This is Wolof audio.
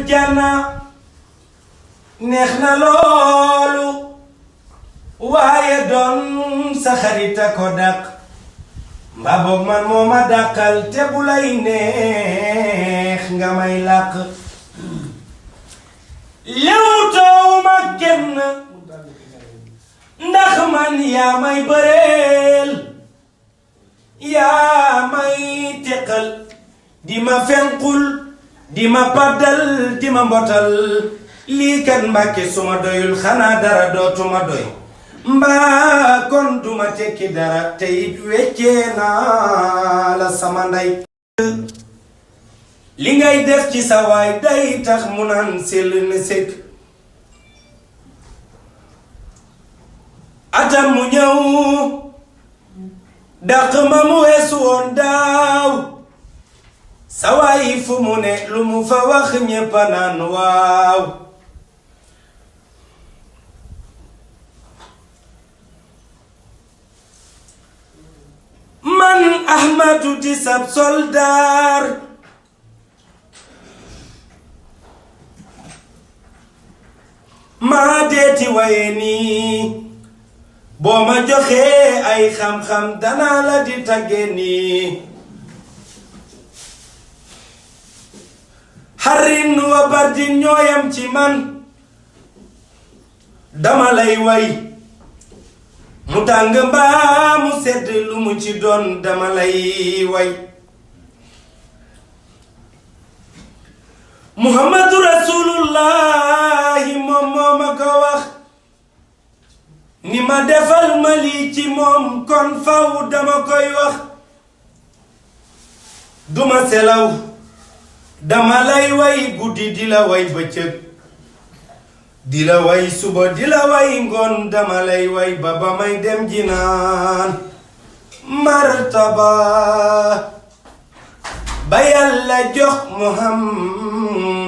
jana neex na loolu waaye doon sa xarita ko dàq mbaa boog man moo ma dàqal te bu lay neex nga may làq lewtoowuma kenn ndax man yaa may bëreel yaa may teqal di ma fenqul di ma paddal di ma mbotal lii kan mbàkke suma doyul xanaa dara dootuma doy mbaa kon duma tekki dara tey weccee naa la sama ndey li ngay def ci sa waay day tax mu naan sell ne sëkk atam mu ñëw dàq ma mu weesu woon daaw sa waay fu mu ne lu mu fa wax ñépp naan waaw man Ahmadu di sab soldaar maa deeti waye nii boo ma joxee ay xam-xam danaa la di tagge nii xarin wa bardin ñooyam ci man dama lay way mu tàng mbaa mu sedd lu mu ci doon dama lay way muhammadu rasulullahi moom moo ma ko wax ni ma defal ma lii ci moom kon faw dama koy wax duma selaw dama lay way guddi di la way bëccëg di la way suba di la way ngoon dama lay way ba ba may dem jinaan martaba ba yàlla jox muhammadu